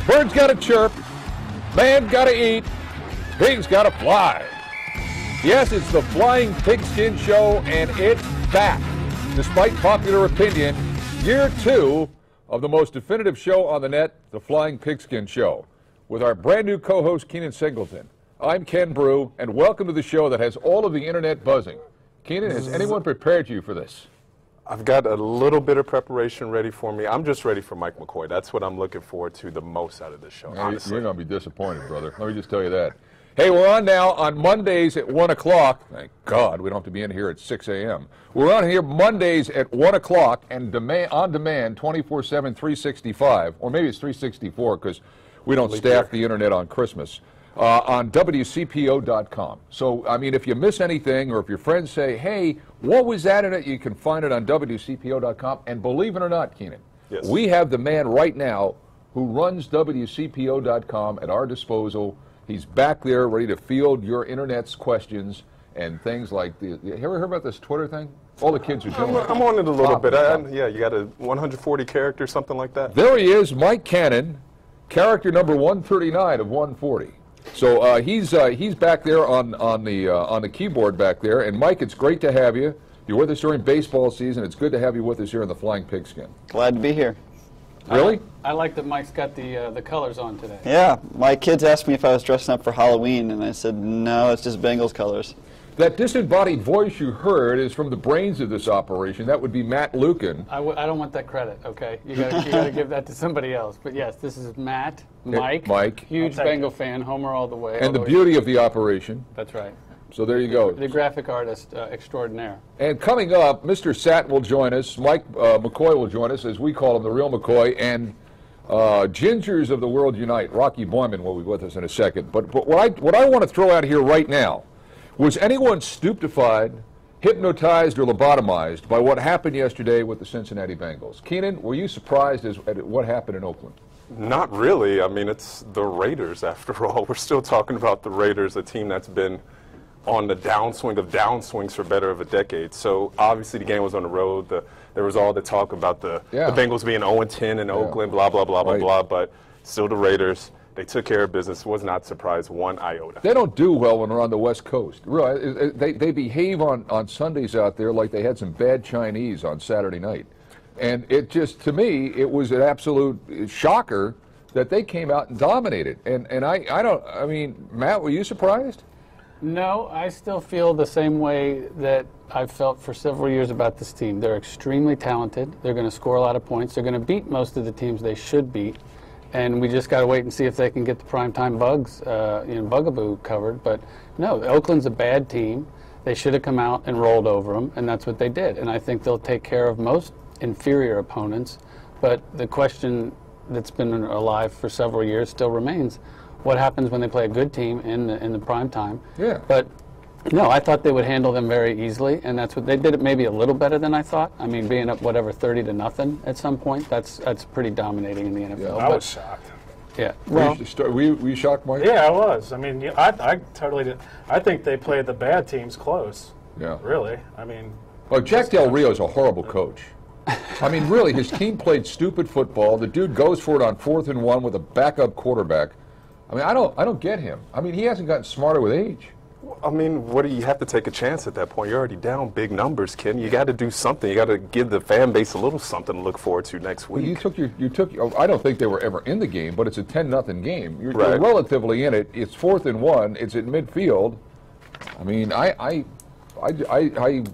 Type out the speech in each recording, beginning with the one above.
Birds gotta chirp, man gotta eat, pigs gotta fly. Yes, it's the Flying Pigskin Show, and it's back. Despite popular opinion, year 2 of the most definitive show on the net, the Flying Pigskin Show, with our brand new co-host, Keenan Singleton. I'm Ken Broo, and welcome to the show that has all of the internet buzzing. Keenan, has anyone prepared you for this? I've got a little bit of preparation ready for me. I'm just ready for Mike McCoy. That's what I'm looking forward to the most out of this show, honestly. You're going to be disappointed, brother. Let me just tell you that. Hey, we're on now on Mondays at 1 o'clock. Thank God we don't have to be in here at 6 a.m. We're on here Mondays at 1 o'clock and on demand 24/7, 365, or maybe it's 364 because we don't staff the internet on Christmas, on WCPO.com. So, I mean, if you miss anything or if your friends say, hey, what was that in it, you can find it on WCPO.com. And believe it or not, Keenan, yes, we have the man right now who runs WCPO.com at our disposal. He's back there ready to field your internet's questions and things like the. You ever heard about this Twitter thing? All the kids are doing it. I'm on it a little bit. Yeah, you got a 140 characters, something like that. There he is, Mike Cannon, character number 139 of 140. So he's back there on the keyboard back there. And Mike, it's great to have you. You're with us during baseball season. It's good to have you with us here in the Flying Pigskin. Glad to be here. Really? I like that Mike's got the colors on today. Yeah, my kids asked me if I was dressing up for Halloween, and I said, no, it's just Bengals colors. That disembodied voice you heard is from the brains of this operation. That would be Matt Lucan. I don't want that credit, okay? You gotta give that to somebody else. But yes, this is Matt, Mike, huge Bengal fan, homer all the way. And the beauty of the operation. That's right. So there you go. The graphic artist extraordinaire. And coming up, Mr. Satin will join us. Mike McCoy will join us, as we call him, the Real McCoy. And Gingers of the World Unite. Rocky Boyman will be with us in a second. But what I want to throw out here right now, was anyone stupefied, hypnotized, or lobotomized by what happened yesterday with the Cincinnati Bengals? Keenan, were you surprised at what happened in Oakland? Not really. I mean, it's the Raiders, after all. We're still talking about the Raiders, a team that's been on the downswing of downswings for better of a decade. So obviously the game was on the road. There was all the talk about the Bengals being 0-10 in Oakland, blah, blah, blah, blah, blah. But still the Raiders. They took care of business. Was not surprised one iota. They don't do well when they're on the West Coast. Really, they behave on Sundays out there like they had some bad Chinese on Saturday night. And it just, to me, it was an absolute shocker that they came out and dominated. And I mean, Matt, were you surprised? No, I still feel the same way that I've felt for several years about this team. They're extremely talented. They're going to score a lot of points. They're going to beat most of the teams they should beat. And we just got to wait and see if they can get the primetime bugs, bugaboo covered. But no, Oakland's a bad team. They should have come out and rolled over them, and that's what they did. And I think they'll take care of most inferior opponents. But the question that's been alive for several years still remains: what happens when they play a good team in the primetime? Yeah. But no, I thought they would handle them very easily, and that's what they did. It maybe a little better than I thought. I mean, being up whatever 30-0 at some point, that's pretty dominating in the NFL. Yeah, I was shocked. Yeah. Well, were you shocked, Mike? Yeah, I was. I mean, I totally did. I think they played the bad teams close. Yeah. Really. I mean. Well, Jack Del Rio is a horrible coach. I mean, really, his team played stupid football. The dude goes for it on 4th and 1 with a backup quarterback. I mean, I don't get him. I mean, he hasn't gotten smarter with age. I mean, what do you have to take a chance at that point? You're already down big numbers, Ken. You got to do something. You got to give the fan base a little something to look forward to next week. Well, you took. I don't think they were ever in the game, but it's a 10-0 game. You're relatively in it. It's 4th and 1. It's at midfield. I mean, I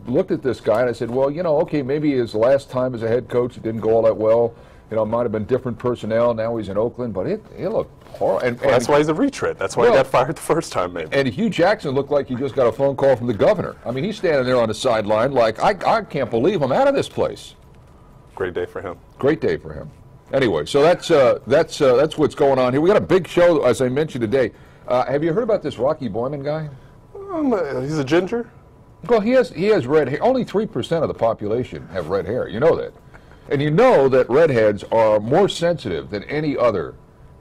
looked at this guy and I said, well, you know, okay, maybe his last time as a head coach it didn't go all that well. You know, it might have been different personnel. Now he's in Oakland, but it looked horrible. And that's why he's a retread. That's why he got fired the first time, maybe. And Hugh Jackson looked like he just got a phone call from the governor. I mean, he's standing there on the sideline like, I can't believe I'm out of this place. Great day for him. Great day for him. Anyway, so that's what's going on here. We got a big show, as I mentioned today. Have you heard about this Rocky Boyman guy? He's a ginger. Well, he has red hair. Only 3% of the population have red hair. You know that. And you know that redheads are more sensitive than any other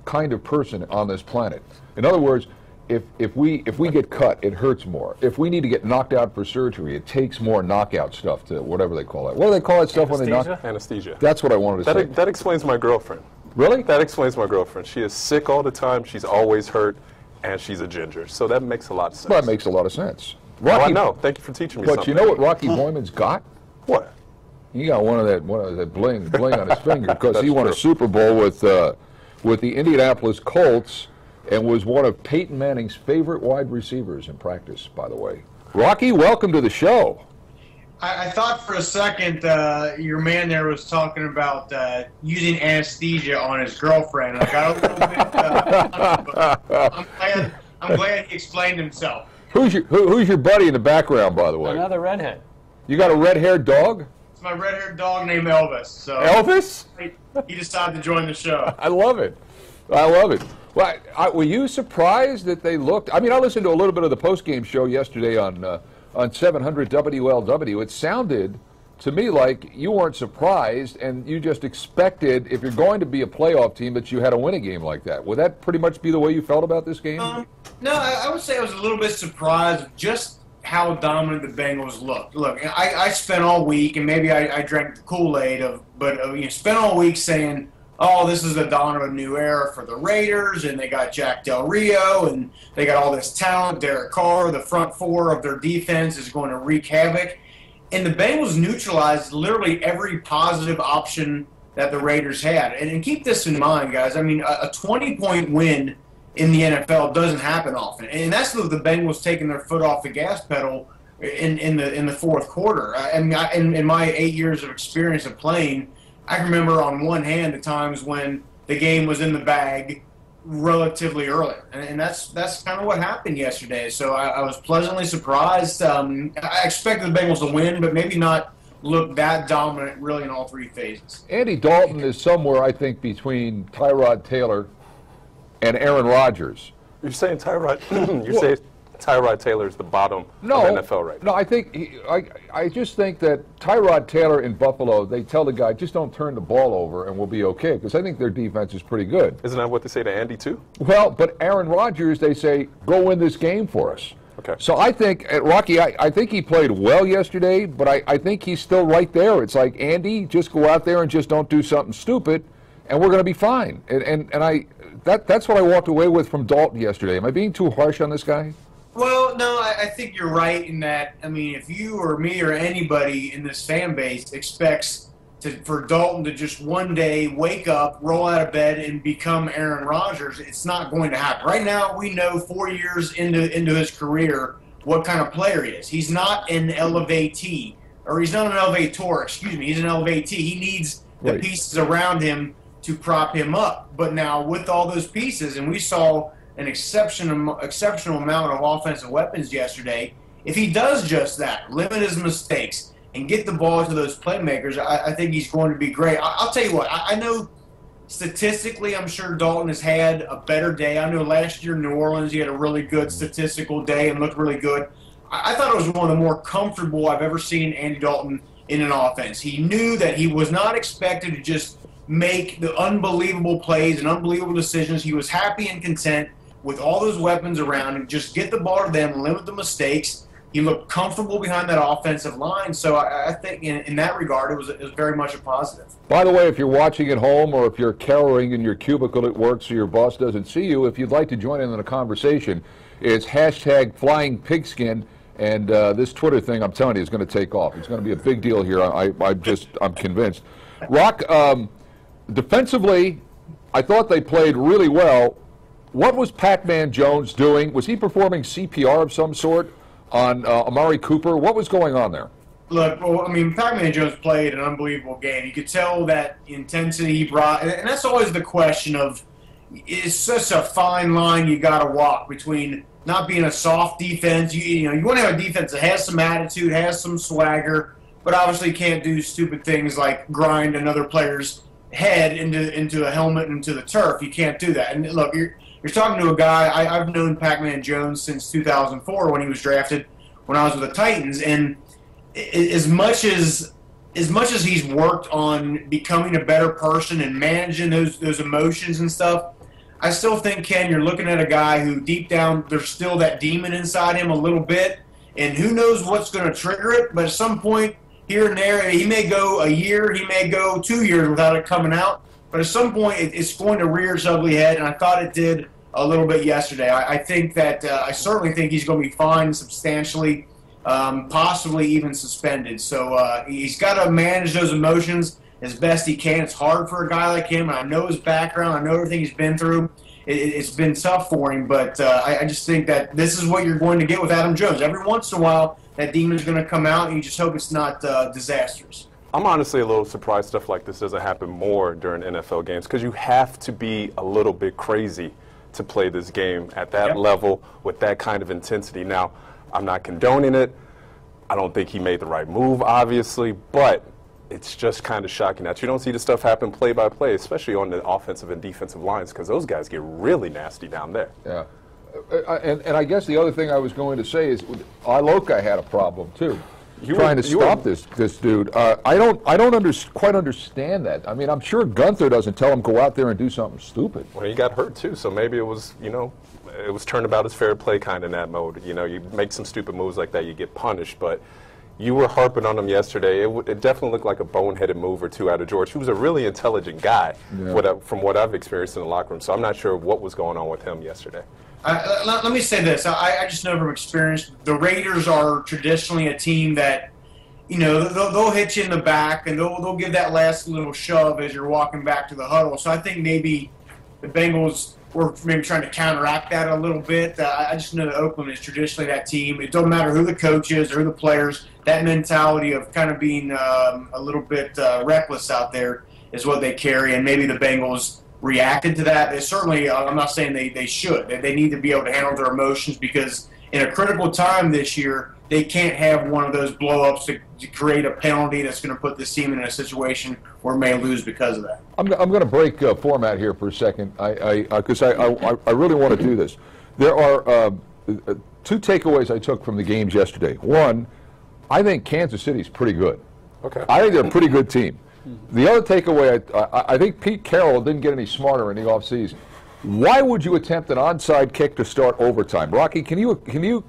kind of person on this planet. In other words, if we get cut, it hurts more. If we need to get knocked out for surgery, it takes more knockout stuff to whatever they call it. What do they call that stuff when they knock? Anesthesia. That's what I wanted to say. That explains my girlfriend. Really? That explains my girlfriend. She is sick all the time. She's always hurt, and she's a ginger. So that makes a lot of sense. Well, that makes a lot of sense. Oh, I know. Thank you for teaching me But something. you know what Rocky Boyman's got? What? He got one of that bling on his finger because he won true. a Super Bowl with the Indianapolis Colts and was one of Peyton Manning's favorite wide receivers in practice, by the way. Rocky, welcome to the show. I thought for a second your man there was talking about using anesthesia on his girlfriend. I got a little bit. I'm glad he explained himself. Who's your buddy in the background, by the way? Another redhead. You got a red-haired dog? It's my red-haired dog named Elvis. So Elvis? he decided to join the show. I love it. I love it. Well, were you surprised that they looked? I mean, I listened to a little bit of the post-game show yesterday on 700 WLW. It sounded to me like you weren't surprised and you just expected, if you're going to be a playoff team, that you had to win a game like that. Would that pretty much be the way you felt about this game? No, I would say I was a little bit surprised just how dominant the Bengals looked. Look, I spent all week, and maybe I drank the Kool-Aid spent all week saying, oh, this is the dawn of a new era for the Raiders, and they got Jack Del Rio, and they got all this talent. Derek Carr, the front four of their defense is going to wreak havoc. And the Bengals neutralized literally every positive option that the Raiders had. And keep this in mind, guys. I mean, a 20-point win in the NFL doesn't happen often. And that's the Bengals taking their foot off the gas pedal in the fourth quarter. In my 8 years of experience of playing, I can remember on one hand the times when the game was in the bag relatively earlier, and that's kind of what happened yesterday. So I was pleasantly surprised. I expected the Bengals to win, but maybe not look that dominant really in all three phases. Andy Dalton is somewhere, I think, between Tyrod Taylor and Aaron Rodgers. You're saying Tyrod? Saying Tyrod Taylor is the bottom of NFL right now? No, I think I just think that Tyrod Taylor in Buffalo, they tell the guy, just don't turn the ball over and we'll be okay, because I think their defense is pretty good. Isn't that what they say to Andy too? Well, but Aaron Rodgers, they say, go win this game for us. Okay. So I think, Rocky, I think he played well yesterday, but I think he's still right there. It's like, Andy, just go out there and just don't do something stupid, and we're going to be fine. That's what I walked away with from Dalton yesterday. Am I being too harsh on this guy? Well, no, I think you're right in that. I mean, if you or me or anybody in this fan base expects for Dalton to just one day wake up, roll out of bed, and become Aaron Rodgers, it's not going to happen. Right now, we know 4 years into his career what kind of player he is. He's not an elevatee, or he's not an elevator, excuse me. He's an elevatee. He needs the pieces around him to prop him up. But now with all those pieces, and we saw an exceptional amount of offensive weapons yesterday, if he does just that, limit his mistakes, and get the ball to those playmakers, I think he's going to be great. I'll tell you what, I know statistically I'm sure Dalton has had a better day. I know last year in New Orleans he had a really good statistical day and looked really good. I thought it was one of the more comfortable I've ever seen Andy Dalton in an offense. He knew that he was not expected to just make the unbelievable plays and unbelievable decisions. He was happy and content with all those weapons around him, just get the ball to them, limit the mistakes. He looked comfortable behind that offensive line. So I think in that regard, it was very much a positive. By the way, if you're watching at home or if you're cowering in your cubicle at work so your boss doesn't see you, if you'd like to join in on the conversation, it's hashtag Flying Pigskin. And this Twitter thing, I'm telling you, is going to take off. It's going to be a big deal here. I'm convinced. Rock, defensively, I thought they played really well. What was Pac-Man Jones doing? Was he performing CPR of some sort on Amari Cooper? What was going on there? Look, well, I mean, Pac-Man Jones played an unbelievable game. You could tell that intensity he brought, and that's always the question of, it's such a fine line you got to walk between not being a soft defense. You want to have a defense that has some attitude, has some swagger, but obviously can't do stupid things like grind another player's head into a helmet into the turf. You can't do that. And look, you're talking to a guy, I've known Pac-Man Jones since 2004 when he was drafted when I was with the Titans, and as much as he's worked on becoming a better person and managing those emotions and stuff, I still think, Ken, you're looking at a guy who deep down there's still that demon inside him a little bit, and who knows what's going to trigger it, but at some point here and there, he may go a year, he may go 2 years without it coming out. but at some point it's going to rear its ugly head, and I thought it did a little bit yesterday. I think that I certainly think he's going to be fined substantially, possibly even suspended. So he's got to manage those emotions as best he can. It's hard for a guy like him. I know his background. I know everything he's been through. It's been tough for him, but I just think that this is what you're going to get with Adam Jones. Every once in a while, that demon's going to come out, and you just hope it's not disastrous. I'm honestly a little surprised stuff like this doesn't happen more during NFL games, because you have to be a little bit crazy to play this game at that level with that kind of intensity. Now, I'm not condoning it. I don't think he made the right move, obviously, but it's just kind of shocking that you don't see this stuff happen play by play, especially on the offensive and defensive lines, because those guys get really nasty down there. Yeah. And I guess the other thing I was going to say is Iloka had a problem too, trying to stop this dude. I don't quite understand that. I mean, I'm sure Gunther doesn't tell him go out there and do something stupid. Well, he got hurt too, so maybe it was, it was turnabout as fair play kind of in that mode. You make some stupid moves like that, you get punished, but you were harping on him yesterday. It definitely looked like a boneheaded move or two out of George, who's a really intelligent guy, from what I've experienced in the locker room. So I'm not sure what was going on with him yesterday. Let me say this. I just know from experience, the Raiders are traditionally a team that, they'll hit you in the back and they'll give that last little shove as you're walking back to the huddle. So I think maybe the Bengals were maybe trying to counteract that a little bit. I just know that Oakland is traditionally that team. It don't matter who the coach is or who the players. That mentality of kind of being a little bit reckless out there is what they carry, and maybe the Bengals reacted to that. They certainly, I'm not saying they should. They need to be able to handle their emotions, because in a critical time this year, they can't have one of those blow-ups to create a penalty that's going to put this team in a situation where it may lose because of that. I'm going to break format here for a second, because I really want to do this. There are two takeaways I took from the games yesterday. One, I think Kansas City's pretty good. Okay. I think they're a pretty good team. The other takeaway, I think Pete Carroll didn't get any smarter in the offseason. Why would you attempt an onside kick to start overtime? Rocky, can you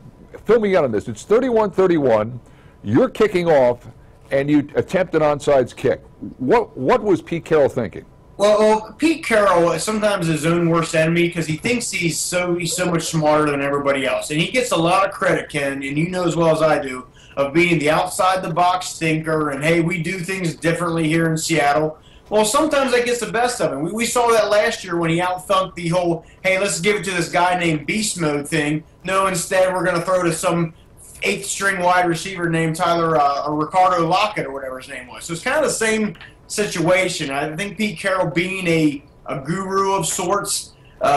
fill me in on this? It's 31-31. You're kicking off, and you attempt an onside kick. What was Pete Carroll thinking? Well, Pete Carroll is sometimes his own worst enemy, because he thinks he's so much smarter than everybody else, and he gets a lot of credit, Ken, and you know as well as I do, of being the outside-the-box thinker, and, hey, we do things differently here in Seattle. Well, sometimes that gets the best of him. We saw that last year when he out-thunked the whole, hey, let's give it to this guy named Beast Mode thing. No, instead we're going to throw to some eighth-string wide receiver named Ricardo Lockett, or whatever his name was. So it's kind of the same situation. I think Pete Carroll, being a guru of sorts,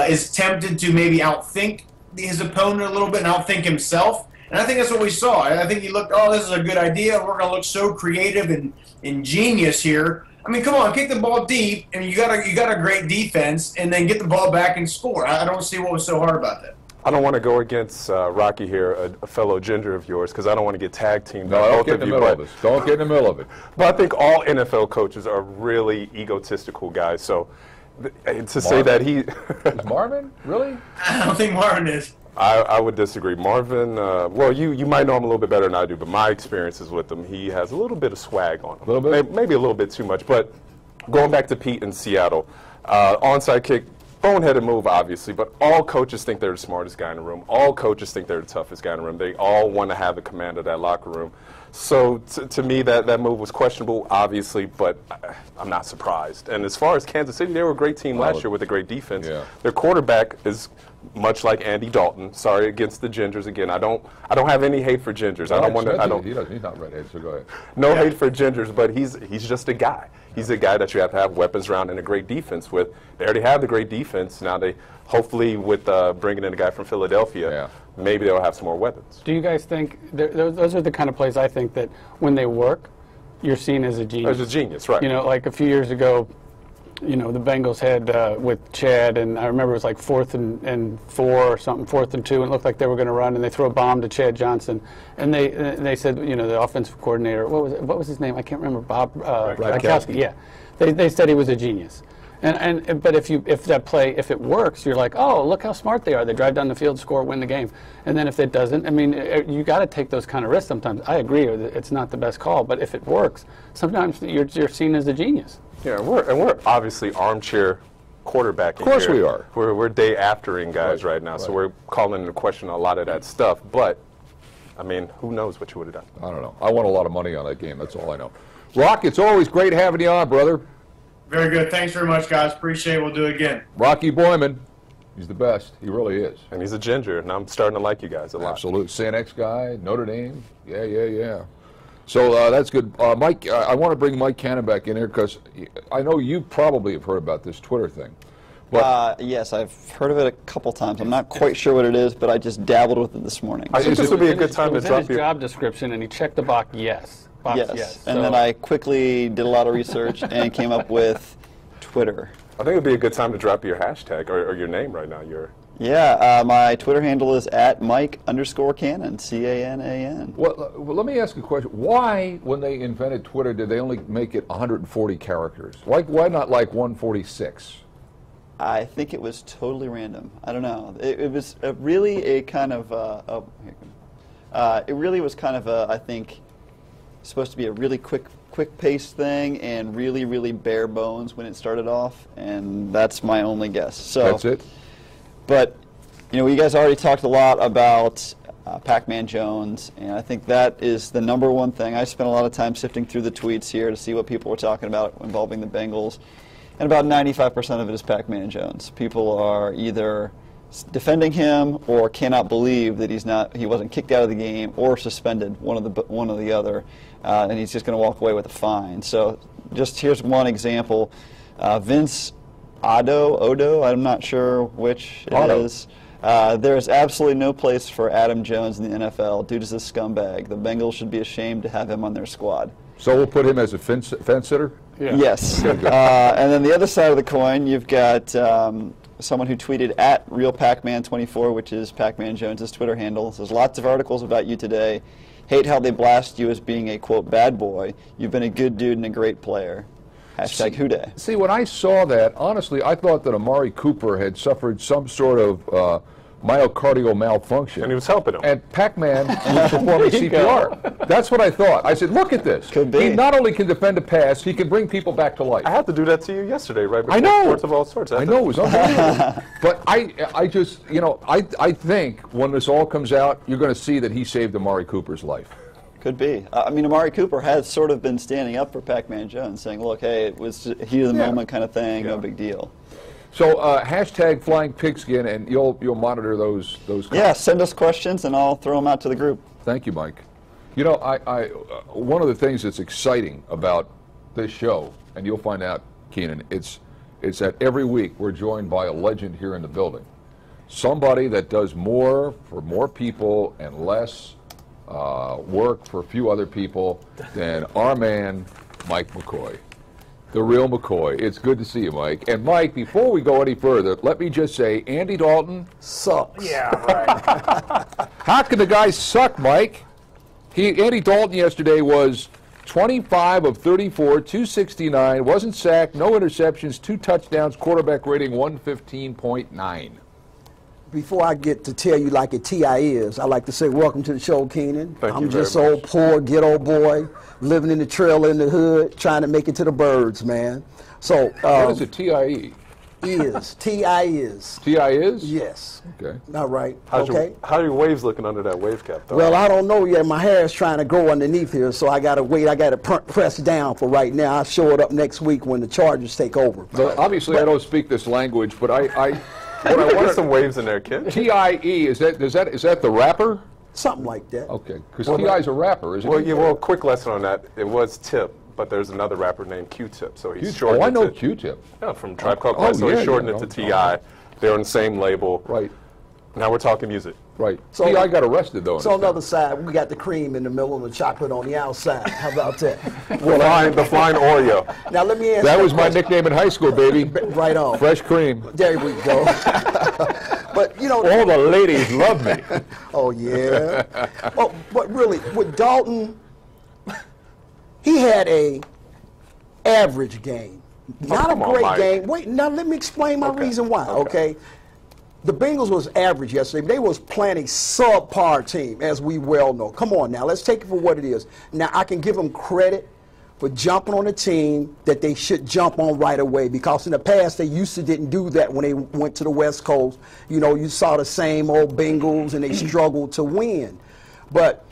is tempted to maybe outthink his opponent a little bit and outthink himself. And I think that's what we saw. I think he looked, this is a good idea. We're going to look so creative and ingenious here. I mean, come on, kick the ball deep, and you got a great defense, and then get the ball back and score. I don't see what was so hard about that. I don't want to go against Rocky here, a fellow ginger of yours, because I don't want to get tag teamed. No, don't get in the middle of this. Don't get in the middle of it. But I think all NFL coaches are really egotistical guys. So to say that he is Marvin really? I don't think Marvin is. I would disagree. Marvin, well, you might know him a little bit better than I do, but my experiences with him, he has a little bit of swag on him. A little bit? Maybe a little bit too much. But going back to Pete in Seattle, onside kick, boneheaded move, obviously, but all coaches think they're the smartest guy in the room. All coaches think they're the toughest guy in the room. They all want to have the command of that locker room. So to me, that move was questionable, obviously, but I'm not surprised. And as far as Kansas City, they were a great team last year with a great defense. Yeah. Their quarterback is much like Andy Dalton. Sorry against the Gingers again. I don't have any hate for Gingers. I don't want to. He's not redhead, so go ahead. No hate for Gingers, but he's just a guy. He's a guy that you have to have weapons around and a great defense with. They already have the great defense. Now they hopefully with bringing in a guy from Philadelphia, maybe they'll have some more weapons. Do you guys think those are the kind of plays I think that when they work, you're seen as a genius? As a genius, right? Like a few years ago, the Bengals had with Chad, and I remember it was like 4th and 4 or something, 4th and 2, and it looked like they were going to run, and they throw a bomb to Chad Johnson, and they said, the offensive coordinator, what was his name? I can't remember. Bob Radkowski. Yeah, they said he was a genius. But if if it works, you're like, oh, look how smart they are. They drive down the field, score, win the game. And then if it doesn't, I mean, you got to take those kind of risks sometimes. I agree, it's not the best call, but if it works, sometimes you're seen as a genius. Yeah, we're obviously armchair quarterbacking. Of course here. we are. We're day aftering guys right now, so right. we're calling into question a lot of that stuff. But I mean, who knows what you would have done? I don't know. I won a lot of money on that game. That's all I know. Rock, it's always great having you on, brother. Very good. Thanks very much, guys. Appreciate it. We'll do it again. Rocky Boyman. He's the best. He really is. And he's a ginger, and I'm starting to like you guys a lot. Absolute. San X guy, Notre Dame. Yeah. So that's good. Mike, I want to bring Mike Cannon back in here because I know you probably have heard about this Twitter thing. But yes, I've heard of it a couple times. I'm not quite sure what it is, but I just dabbled with it this morning. I think this would be a good time to drop his job description, and he checked the box yes. Yes. And then I quickly did a lot of research and came up with Twitter. I think it would be a good time to drop your hashtag or your name right now. My Twitter handle is @Mike_Cannon, C-A-N-A-N. Well, let me ask a question. Why, when they invented Twitter, did they only make it 140 characters? Why not like 146? I think it was totally random. I don't know. It was really a kind of, it really was kind of I think, supposed to be a really quick-paced thing and really, really bare bones when it started off, and that's my only guess. So that's it? But, you guys already talked a lot about Pac-Man Jones, and I think that is the number one thing. I spent a lot of time sifting through the tweets here to see what people were talking about involving the Bengals, and about 95% of it is Pac-Man Jones. People are either defending him or cannot believe that he wasn't kicked out of the game or suspended, one or the other, and he's just going to walk away with a fine. So just here's one example. Vince Odo, I'm not sure which it is. There is absolutely no place for Adam Jones in the NFL. Dude is a scumbag. The Bengals should be ashamed to have him on their squad. So we'll put him as a fence sitter? Yeah. Yes. And then the other side of the coin, you've got someone who tweeted @RealPacman24, which is Pac-Man Jones's Twitter handle. There's lots of articles about you today. Hate how they blast you as being a, quote, bad boy. You've been a good dude and a great player. #Houday. See, when I saw that, honestly, I thought that Amari Cooper had suffered some sort of myocardial malfunction. And he was helping him. And Pac-Man was performing CPR. That's what I thought. I said, look at this. Could be. He not only can defend a pass, he can bring people back to life. I had to do that to you yesterday, right before I know. Sports of All Sorts. I know, it was unbelievable. But I just, I think when this all comes out, you're going to see that he saved Amari Cooper's life. Could be. I mean, Amari Cooper has sort of been standing up for Pac-Man Jones, saying, look, hey, it was heat of the moment kind of thing, no big deal. So #Flying Pigskin, and you'll monitor those comments. Yeah, send us questions, and I'll throw them out to the group. Thank you, Mike. I one of the things that's exciting about this show, and you'll find out, Keenan, it's that every week we're joined by a legend here in the building. Somebody that does more for more people and less work for a few other people than our man, Mike McCoy. The Real McCoy. It's good to see you, Mike. And Mike, before we go any further, let me just say, Andy Dalton sucks. Yeah, right. How can the guy suck, Mike? Andy Dalton yesterday was 25 of 34, 269, wasn't sacked, no interceptions, 2 touchdowns, quarterback rating 115.9. Before I get to tell you like a TI is, I like to say welcome to the show, Keenan. Thank you I'm very just much. old poor ghetto boy living in the trailer in the hood, trying to make it to the birds, man. So What is a TIE? TI is. TI is? Yes. Okay. All right. How are your waves looking under that wave cap, though? Well, I don't know yet. My hair is trying to grow underneath here, so I got to wait. I got to press down for right now. I'll show it up next week when the Chargers take over. So obviously, I don't speak this language, but What are some waves in there, kid? TIE, is that the rapper? Something like that. Okay, because T.I.'s a rapper, isn't he? Well, quick lesson on that. It was Tip, but there's another rapper named Q-Tip, so he's shortened I know it to, Q-Tip. Yeah, from Tribe Called Quest, so he shortened it to T.I. They're on the same label. Right, Now we're talking music. right. So- T.I. got arrested, though. So on the other side, we got the cream in the middle and the chocolate on the outside. How about that? The flying Oreo. Now let me ask That you a was my question. nickname in high school, baby. Right on. Fresh cream. There we go. But you know, All the ladies love me. oh yeah. Oh, but really, with Dalton, he had a average game, not a come on, great Mike. game. Wait, now let me explain my reason why. Okay. The Bengals was average yesterday. They was playing a subpar team, as we well know. Come on now, let's take it for what it is. Now I can give them credit for jumping on a team that they should jump on right away, because in the past they used to didn't do that when they went to the West Coast. You know, you saw the same old Bengals and they struggled to win. But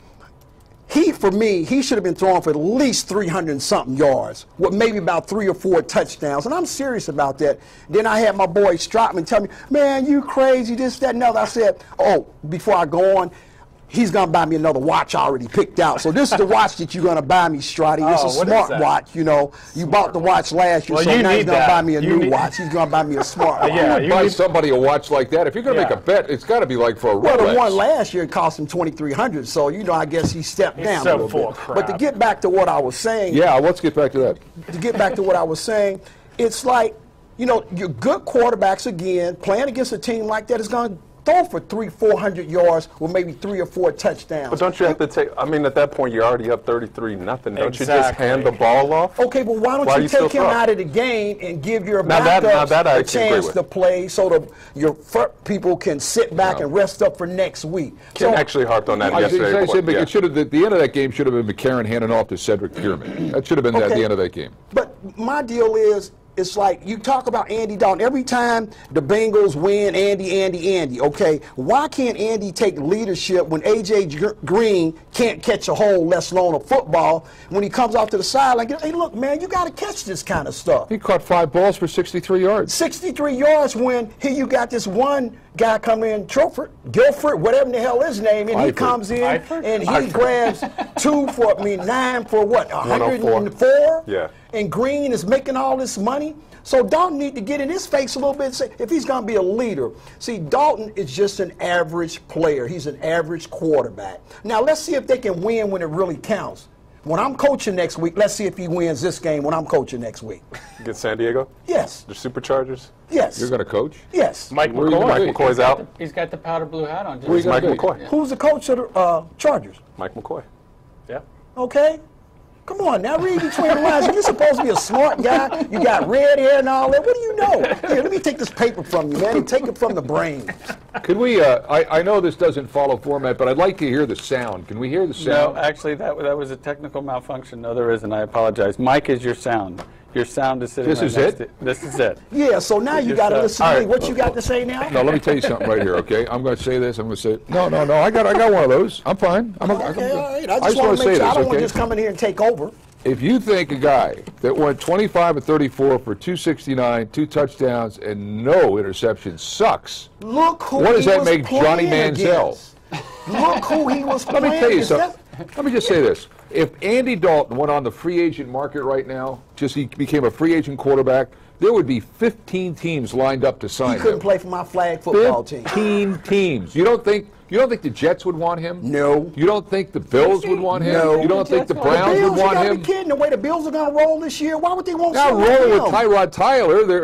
for me, he should have been throwing for at least 300-something yards with maybe about 3 or 4 touchdowns. And I'm serious about that. Then I had my boy Stratman tell me, man, you crazy, this, that, and other. I said, oh, before I go on, he's going to buy me another watch I already picked out. So this is the watch that you're going to buy me, Strotty. This is a smart watch, you know. You bought the watch last year, so now he's going to buy me a new watch. He's going to buy me a smart watch. Yeah, you buy somebody a watch like that. If you're going to make a bet, it's got to be like for a Rolex. Well, the one last year cost him $2,300, so, you know, I guess he stepped down a little bit. But to get back to what I was saying. Yeah, let's get back to that. To get back to what I was saying, it's like, you know, your good quarterbacks, again, playing against a team like that is going to throw for 300-400 yards with maybe 3 or 4 touchdowns. But don't you have to take, I mean, at that point, you're already up 33-0. Don't you just hand the ball off? Okay, but why don't you take him out of the game and give your backups a chance to play so your people can sit back and rest up for next week? Ken actually harped on that yesterday. It should have, the end of that game should have been McCarron handing off to Cedric Pierman. That should have been at the end of that game. But my deal is, it's like you talk about Andy Dalton. Every time the Bengals win, Andy, okay, why can't Andy take leadership when A.J. Green can't catch a hole, let alone a football, when he comes off to the sideline? Hey, look, man, you got to catch this kind of stuff. He caught 5 balls for 63 yards. 63 yards when here you got this one guy coming in, Guilford, whatever the hell his name, and he comes in and he grabs 9 for what, 104? Yeah. And Green is making all this money. So Dalton need to get in his face a little bit and say, if he's going to be a leader. See, Dalton is just an average player. He's an average quarterback. Now, let's see if they can win when it really counts. When I'm coaching next week, let's see if he wins this game when I'm coaching next week. Against San Diego? Yes. The Superchargers? Yes. You're going to coach? Yes. Mike McCoy's out. He's got the powder blue hat on. Who's Mike McCoy? Yeah. Who's the coach of the Chargers? Mike McCoy. Yeah. Okay. Come on, now read between the lines. You're supposed to be a smart guy. You got red hair and all that. What do you know? Here, let me take this paper from you, man, and take it from the brain. Could we, I know this doesn't follow format, but I'd like to hear the sound. Can we hear the sound? No, actually, that was a technical malfunction. No, there isn't. I apologize. Mike is your sound. Your sound is sitting This right is next it? to, this is it. Yeah, so now you got to listen to me. What you got to say now? No, let me tell you something right here, okay? I'm going to say this. I'm going to say, no, I got one of those. I'm fine. Okay, all right. I just want to make sure I don't want to just come in here and take over. If you think a guy that went 25 and 34 for 269, 2 touchdowns, and no interceptions sucks, look who what does he that was make Johnny Manziel? Look who he was playing. Let me tell you something. Let me just say this. If Andy Dalton went on the free agent market right now, he became a free agent quarterback, there would be 15 teams lined up to sign him. He couldn't play for my flag football team. 15 teams. You don't think the Jets would want him? No. You don't think the Bills would want him? No. You don't think the Browns would want him? You got to be kidding. The way the Bills are going to roll this year, why would they want They're someone rolling with else? Tyrod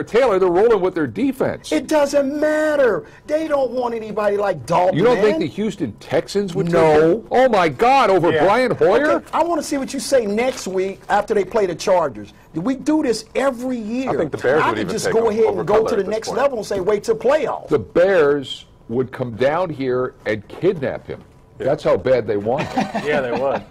Taylor. They're rolling with their defense. It doesn't matter. They don't want anybody like Dalton. You don't think the Houston Texans would? No. Oh my God! Over Brian Hoyer? Okay, I want to see what you say next week after they play the Chargers. We do this every year. I think the Bears would even just take go him ahead over and go Cutler to the at this next point. level and say, wait till playoffs. The Bears would come down here and kidnap him. That's how bad they want him. Yeah, they would.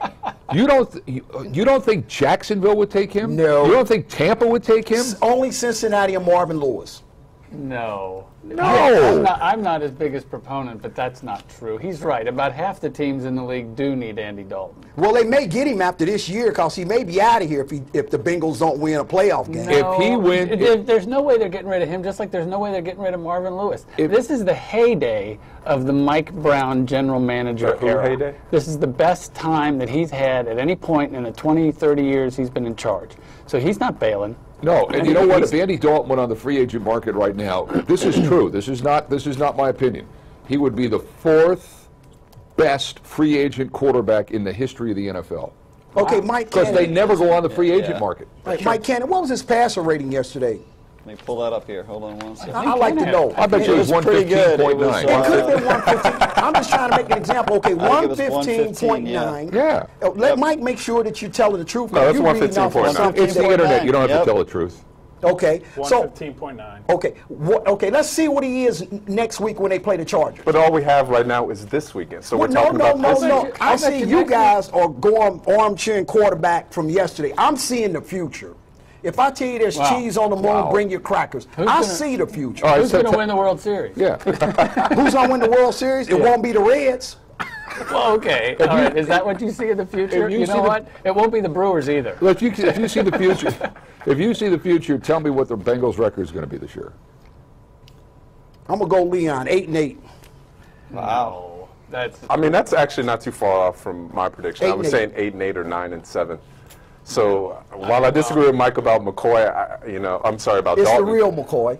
You don't think Jacksonville would take him? No. You don't think Tampa would take him? Only Cincinnati and Marvin Lewis. No. No. I'm not his biggest proponent, but that's not true. He's right. About half the teams in the league do need Andy Dalton. Well, they may get him after this year because he may be out of here if the Bengals don't win a playoff game. No, If he wins, there's no way they're getting rid of him, just like there's no way they're getting rid of Marvin Lewis. This is the heyday of the Mike Brown general manager era. Heyday? This is the best time that he's had at any point in the 20, 30 years he's been in charge. So he's not bailing. No, and you know what? If Andy Dalton went on the free agent market right now, this is true. This is not my opinion. He would be the 4th best free agent quarterback in the history of the NFL. Okay, Mike Because Cannon. they never go on the free agent market. Right, Mike Cannon, what was his passer rating yesterday? Let me pull that up here. Hold on one second. I'd like to know. I bet you it was pretty good. It was, 115.9. It could have been 115. I'm just trying to make an example. Okay, I think it was 115.9. Yeah. Let Mike make sure that you're telling the truth. No, that's You reading off of 115.9. something It's the that- internet. You don't have to Yep. tell the truth. Okay, so 115.9. okay, okay. Let's see what he is next week when they play the Chargers. But all we have right now is this weekend. So we're no, talking no, about no, this no. weekend. I see you guys are going armchair quarterback from yesterday. I'm seeing the future. If I tell you there's cheese on the moon, bring your crackers. I see the future. All right, Who's going to win the World Series? Yeah. Who's going to win the World Series? It won't be the Reds. Well, okay. All right. Is that what you see in the future? You know what? It won't be the Brewers either. Well, if you see the future, if you see the future, tell me what the Bengals record is going to be this year. I'm gonna go Leon, 8-8. Wow. I mean, that's actually not too far off from my prediction. I was saying 8-8 or 9-7. So while I disagree with Mike about McCoy, I'm sorry about It's Dalton. the real McCoy.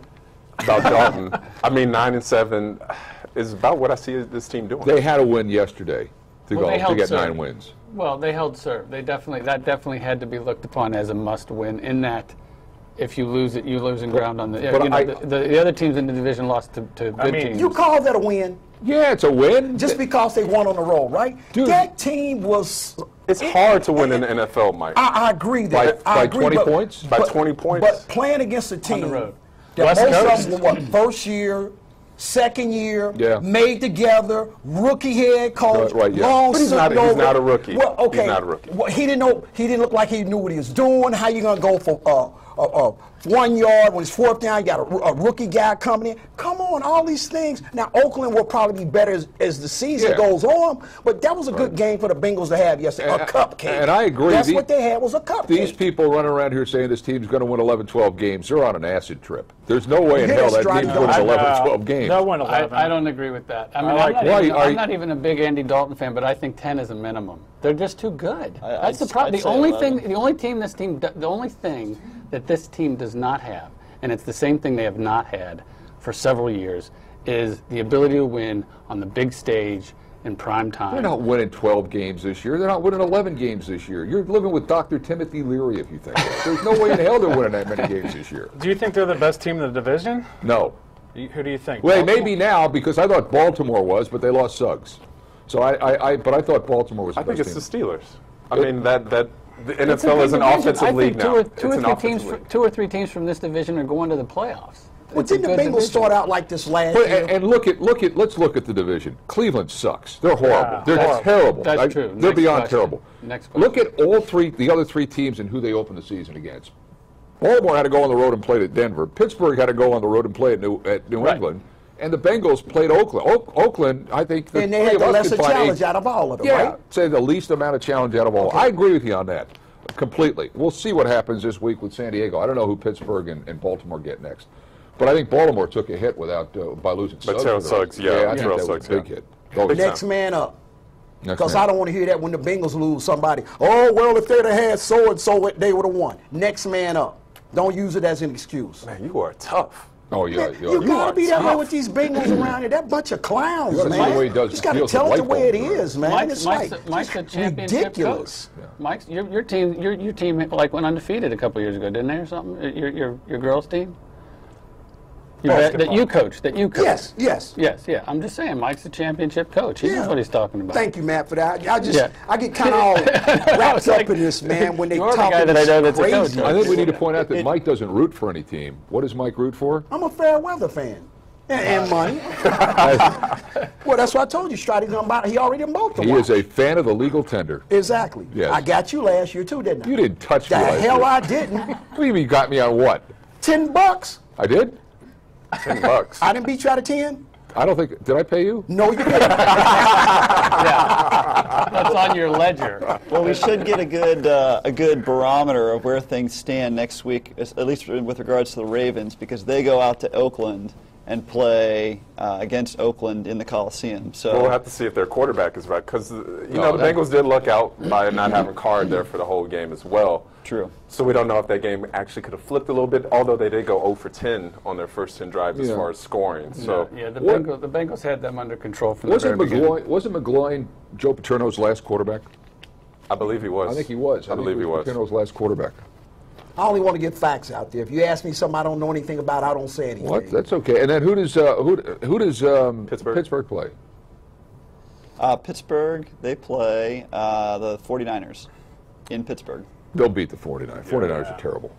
About Dalton, I mean 9-7 is about what I see this team doing. They had a win yesterday to get serve. 9 wins. Well, they held serve. That definitely had to be looked upon as a must-win. In that, if you lose it, you lose in ground on the. The other teams in the division lost to good teams. You call that a win? Yeah, it's a win. Just because they won on the road, right? Dude. That team was. It's hard to win in the NFL, Mike. I agree that. By 20 points? By 20 points. But playing against a team the road. that West most of Coast. them were first year, second year, Yeah. made together, rookie head coach, Right, yeah. long But he's not a rookie. Well, okay. He's not a rookie. Well, he didn't know. He didn't look like he knew what he was doing. How you gonna go for 1 yard when it's fourth down? You got a rookie guy coming in. Come on, all these things. Now Oakland will probably be better as the season goes on. But that was a good game for the Bengals to have yesterday. A cupcake. And I agree. That's what they had was a cupcake. These people running around here saying this team's going to win 11, 12 games, they're on an acid trip. There's no way in Yeah, hell that it's team's driving winning them. 11, 12 games. They'll win 11. I don't agree with that. I mean, I'm not even a big Andy Dalton fan, but I think 10 is a minimum. They're just too good. That's the problem. The only thing that this team does not have, and it's the same thing they have not had for several years, is the ability to win on the big stage in prime time. They're not winning 12 games this year. They're not winning 11 games this year. You're living with Dr. Timothy Leary if you think that. There's no way in hell they're winning that many games this year. Do you think they're the best team in the division? No. Who do you think? Well, maybe now because I thought Baltimore was, but they lost Suggs. So but I thought Baltimore was the I think best it's team. the Steelers. I mean, the NFL is an offensive league now. Two or three teams from this division are going to the playoffs. Well, didn't the Bengals start out like this last year? And let's look at the division. Cleveland sucks. They're horrible. They're horrible. terrible. That's true. They're Next beyond question. terrible. Next question. Look at the other three teams and who they opened the season against. Baltimore had to go on the road and play at Denver. Pittsburgh had to go on the road and play at New England. And the Bengals played Oakland. Oakland, I think, and they had the lesser challenge out of all of them, right? Say the least amount of challenge out of all. I agree with you on that completely. We'll see what happens this week with San Diego. I don't know who Pittsburgh and Baltimore get next. But I think Baltimore took a hit by losing Suggs. Terrell Suggs, I think Terrell that was Suggs, a big hit. Next man up. Because I don't want to hear that when the Bengals lose somebody. Oh, well, if they'd have had so-and-so, they would have won. Next man up. Don't use it as an excuse. Man, you are tough. Oh, yeah. You got to be that way with these Bengals around here. That bunch of clowns, You gotta see man. the way he does You just got to deals tell with it the way it light bulbs, is, man. It's Mike's like a championship ridiculous. coach. Mike's your team like went undefeated a couple years ago, didn't they, or something? Your girls' team. That you coach. Yes. Yeah. I'm just saying, Mike's the championship coach. He knows what he's talking about. Thank you, Matt, for that. I get kind of all wrapped up in this, man, when they You're the talk guy that I know that's a crazy. coach. I think we need to point out that Mike doesn't root for any team. What does Mike root for? I'm a fair weather fan. And money. Well, that's what I told you. Strati's on about. He already done both. He is a fan of the legal tender. Exactly. Yes. I got you last year too, didn't I? You didn't touch The me last hell year. I didn't. What do you mean you got me on what? $10. I did? $10. I didn't beat you out of 10. I don't think. Did I pay you? No, you didn't. That's on your ledger. Well, we should get a good barometer of where things stand next week, at least with regards to the Ravens, because they go out to Oakland and play against Oakland in the Coliseum. So We'll have to see if their quarterback is right, because the Bengals did luck out by not having Card there for the whole game as well. True. So we don't know if that game actually could have flipped a little bit, although they did go 0 for 10 on their first 10 drives as far as scoring. So The Bengals had them under control from the very beginning. Wasn't McGloin Joe Paterno's last quarterback? I believe he was. I think he was. I believe he was. Paterno's last quarterback. I only want to get facts out there. If you ask me something I don't know anything about, I don't say anything. What? That's okay. And then who does Pittsburgh play? Pittsburgh, they play the 49ers in Pittsburgh. They'll beat the 49ers. 49ers are terrible.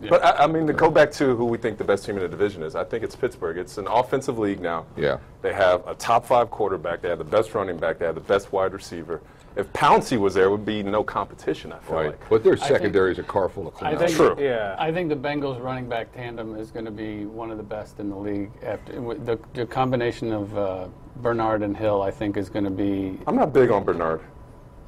But I mean, to go back to who we think the best team in the division is, I think it's Pittsburgh. It's an offensive league now. Yeah. They have a top 5 quarterback. They have the best running back. They have the best wide receiver. If Pouncey was there, it would be no competition, I feel like. But their secondary is a car full of clowns. True. Yeah. I think the Bengals running back tandem is going to be one of the best in the league. After the combination of Bernard and Hill, I think, is going to be. I'm not big on Bernard.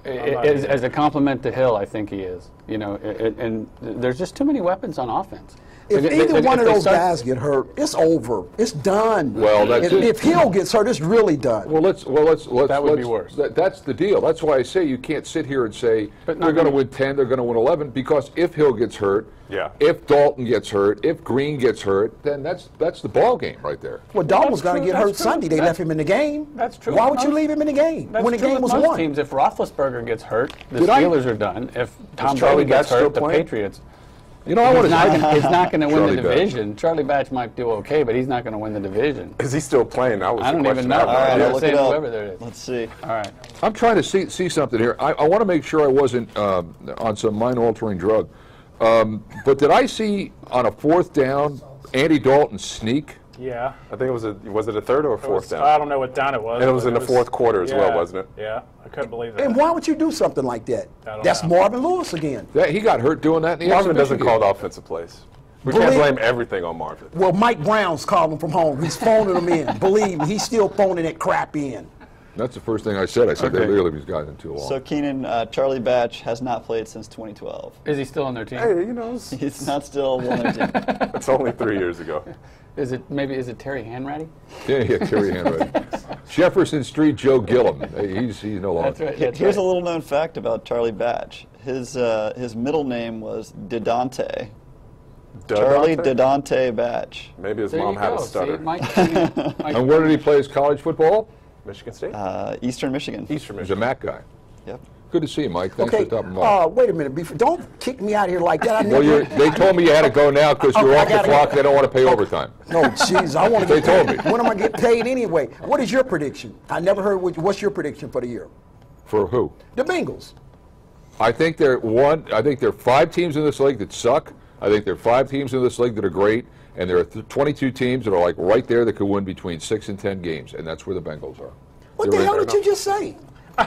As a compliment to Hill, I think he is. You know, and there's just too many weapons on offense. If either one of those guys get hurt, it's over. It's done. Well, that's if Hill gets hurt, it's really done. Well, let's. That would be worse. That's the deal. That's why I say you can't sit here and say But they're going to win 10, they're going to win 11, because if Hill gets hurt, if Dalton gets hurt, if Green gets hurt, then that's the ball game right there. Well, Dalton was That's going to true. get hurt That's true. Sunday. They left him in the game. That's true. Why would you leave him in the game when the game was most won? teams, if Roethlisberger gets hurt, the Did I- Steelers are done. If Tom Charlie Brady gets Batch still hurt, the playing? Patriots. You know, I want to. He's not going to win Charlie the Batch. division. Charlie Batch might do okay, but he's not going to win the division. Is he still playing? That was I the don't even question. know. I All right, Yeah, I'll look saying it up. whoever there is. Let's see. All right. I'm trying to see something here. I want to make sure I wasn't on some mind-altering drug. But did I see on a 4th down Andy Dalton sneak? Yeah. I think it was it a 3rd or a 4th down? I don't know what down it was. And it was but in the 4th quarter as well, wasn't it? Yeah. I couldn't believe that. And why would you do something like that? I don't That's know. Marvin Lewis again. He got hurt doing that in the Marvin doesn't exhibition call game. the offensive plays. We can't Believe- blame everything on Marvin. Well, Mike Brown's calling from home. He's phoning them in. Believe me, he's still phoning that crap in. That's the first thing I said. I said they really these guys in too long. So Keenan, Charlie Batch has not played since 2012. Is he still on their team? Hey, you know, He's not still on their team. it's only 3 years ago. Is it Terry Hanratty? yeah, Terry Hanratty. Jefferson Street Joe Gillum. He's no longer. That's right. That's Here's right. a little known fact about Charlie Batch. His middle name was Dedante. Charlie Dedante Batch. Maybe his There mom you had a go. stutter. See, Mike, And where did he play his college football? Michigan State? Eastern Michigan. Eastern He's a Michigan. Mac guy. Yep. Good to see you, Mike. Thanks Okay, for stopping by. wait a minute. Don't kick me out of here like that. I Well, never, they told me you had to go now because you're Okay, I off the gotta clock. go. They don't want to pay overtime. No, jeez, I want to They get told paid. me. When am I getting paid anyway? What is your prediction? I never heard. What's your prediction for the year? For who? The Bengals. I think there are 5 teams in this league that suck. I think there are 5 teams in this league that are great, and there are 22 teams that are like right there that could win between 6 and 10 games, and that's where the Bengals are. What the hell did you just say?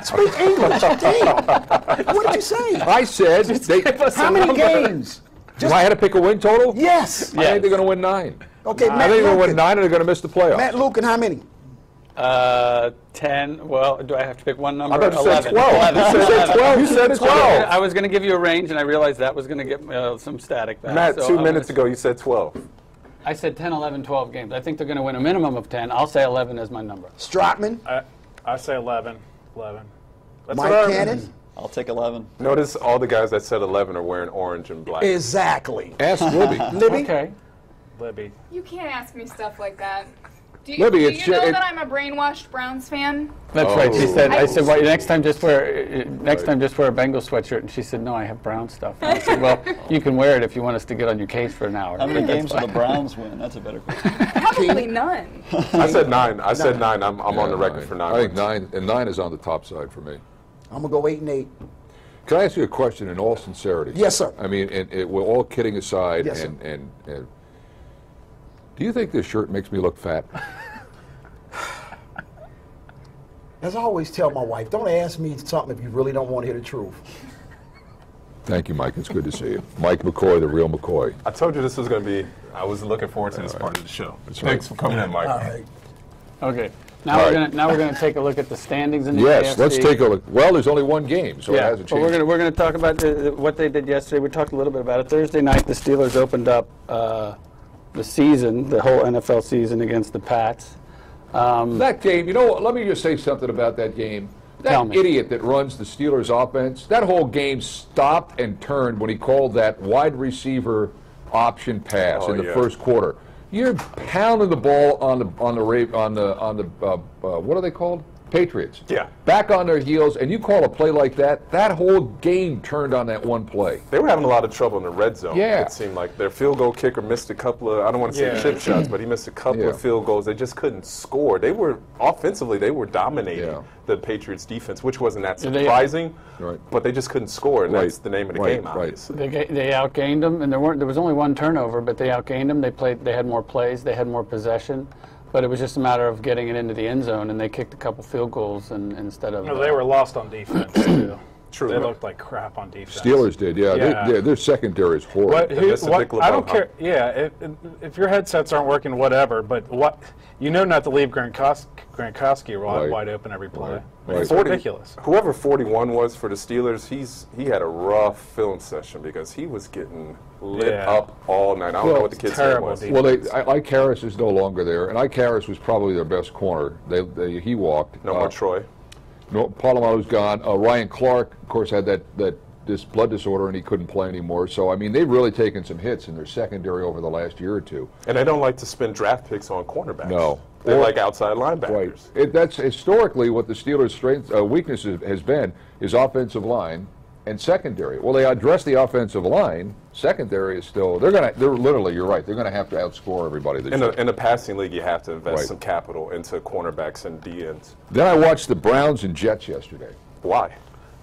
Speak English. Damn. What did you say? I said How many games? If I had to pick a win total, Yes. I think they're going to win 9. Okay, I Matt think they're going to win Lukin. 9, and they're going to miss the playoffs. Matt Lukin, how many? 10. Well, do I have to pick one number? I thought you said 11. 12. You said 12. You said 12. I was going to give you a range, and I realized that was going to get some static back. Matt, So 2 I'm minutes gonna- ago, you said 12. I said 10, 11, 12 games. I think they're going to win a minimum of 10. I'll say 11 as my number. Stratman, I say 11. 11. That's Mike what I- Cannon. I'll take 11. Notice all the guys that said 11 are wearing orange and black. Exactly. Ask Libby. Libby. Okay. Libby. You can't ask me stuff like that. Do Libby, you it's know ju- that I'm a brainwashed Browns fan? That's right. She Oh. said, I said, well, next time just wear a Bengals sweatshirt. And she said, no, I have brown stuff. And I said, well, you can wear it if you want us to get on your case for an hour. How many That's games will fine. the Browns win? That's a better question. Probably none. I said 9. I said 9. I'm on the Yeah, record for 9. I think 9, and 9 is on the top side for me. I'm gonna go 8 and 8. Can I ask you a question in all sincerity? Yes, sir. I mean, we're all kidding aside, Yes, sir. and do you think this shirt makes me look fat? As I always tell my wife, don't ask me something if you really don't want to hear the truth. Thank you, Mike. It's good to see you. Mike McCoy, the real McCoy. I told you this was going to be, I was looking forward to this part of the show. Thanks for coming in, Mike. All right. Okay. Now All we're right. gonna take a look at the standings in the Yes, AFC. let's take a look. Well, there's only one game, so it Yeah, hasn't but changed. we're gonna talk about what they did yesterday. We talked a little bit about it. Thursday night, the Steelers opened up the season, the whole NFL season, against the Pats. That game, you know what, let me just say something about that game. Tell That me. idiot that runs the Steelers offense, that whole game stopped and turned when he called that wide receiver option pass Oh, in the yeah. first quarter. You're pounding the ball on the what are they called? Patriots. Yeah. Back on their heels, and you call a play like that, that whole game turned on that one play. They were having a lot of trouble in the red zone. Yeah. It seemed like their field goal kicker missed a couple of, I don't want to say chip shots, but he missed a couple of field goals. They just couldn't score. They were, offensively, they were dominating the Patriots defense, which wasn't that surprising, but they just couldn't score, and that's the name of the game, obviously. They outgained them, and there was only one turnover, but they outgained them. They had more plays, they had more possession. But it was just a matter of getting it into the end zone, and they kicked a couple field goals instead of. No, they were lost on defense too. True. They looked like crap on defense. Steelers did, their secondary is horrible. I don't care. Yeah, if your headsets aren't working, whatever. But not to leave Gronkowski wide open every play. It's ridiculous. Whoever 41 was for the Steelers, he had a rough film session because he was getting lit up all night. I don't know what the kid's name was. Well, Ike Harris is no longer there, and Ike Harris was probably their best corner. He walked. No more Troy. No, Polamalu's gone. Ryan Clark, of course, had this blood disorder, and he couldn't play anymore. So, I mean, they've really taken some hits in their secondary over the last year or two. And they don't like to spend draft picks on cornerbacks. No. They like outside linebackers. Right. That's historically what the Steelers' weakness has been, is offensive line and secondary. Well, they address the offensive line. Secondary is still, they're literally, you're right, they're going to have to outscore everybody this year. In the passing league, you have to invest some capital into cornerbacks and DNs. Then I watched the Browns and Jets yesterday. Why?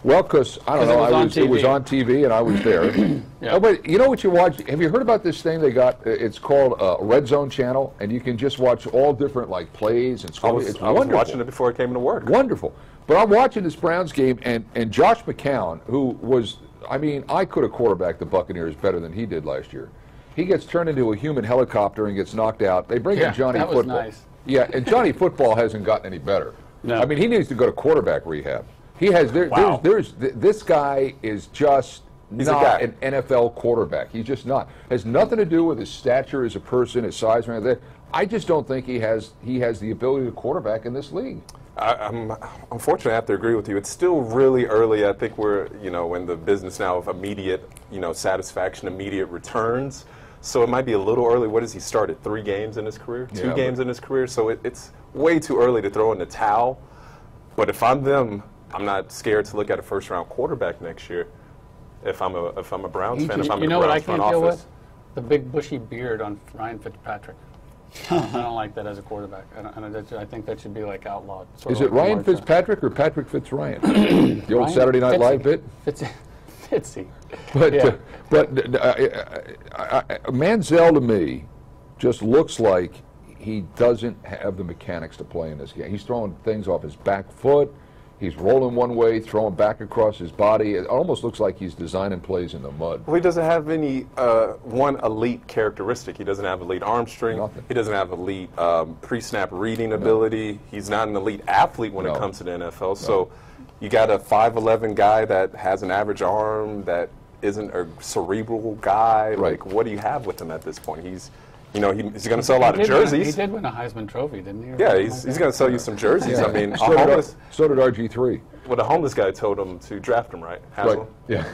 Well, because, I don't know, it was on TV and I was there. Oh, but you know what you watch? Have you heard about this thing they got? It's called Red Zone Channel, and you can just watch all different, plays and scores. I was watching it before I came to work. Wonderful. But I'm watching this Browns game, and Josh McCown, who was, I could have quarterbacked the Buccaneers better than he did last year. He gets turned into a human helicopter and gets knocked out. They bring in Johnny Football. That was nice. Yeah, and Johnny Football hasn't gotten any better. No. He needs to go to quarterback rehab. He has. This guy is just not an NFL quarterback. He's just not. Has nothing to do with his stature as a person, his size, or anything like that. I just don't think he has the ability to quarterback in this league. I'm unfortunately I have to agree with you. It's still really early. I think we're in the business now of immediate satisfaction, immediate returns. So it might be a little early. What has he started? 3 games in his career? 2 games in his career? So it's way too early to throw in the towel. But if I'm them, I'm not scared to look at a first-round quarterback next year. If I'm a Browns fan, if I'm in the Browns front office. Deal with? The big bushy beard on Ryan Fitzpatrick. I don't like that as a quarterback. I think that should be outlawed. Is it Ryan Fitzpatrick or Patrick Fitzryan? The old Saturday Night Live bit? Fitzy. But Manziel to me just looks like he doesn't have the mechanics to play in this game. He's throwing things off his back foot. He's rolling one way, throwing back across his body. It almost looks like he's designing plays in the mud. Well, he doesn't have any one elite characteristic. He doesn't have elite arm strength. Nothing. He doesn't have elite pre-snap reading ability. He's not an elite athlete when it comes to the NFL. So you got a 5'11" guy that has an average arm, that isn't a cerebral guy. Right. What do you have with him at this point? He's going to sell a lot of jerseys. He did win a Heisman Trophy, didn't he? Yeah, he's going to sell you some jerseys. Yeah. I mean, so did RG3. Well, the homeless guy told him to draft him, right? Right. Yeah.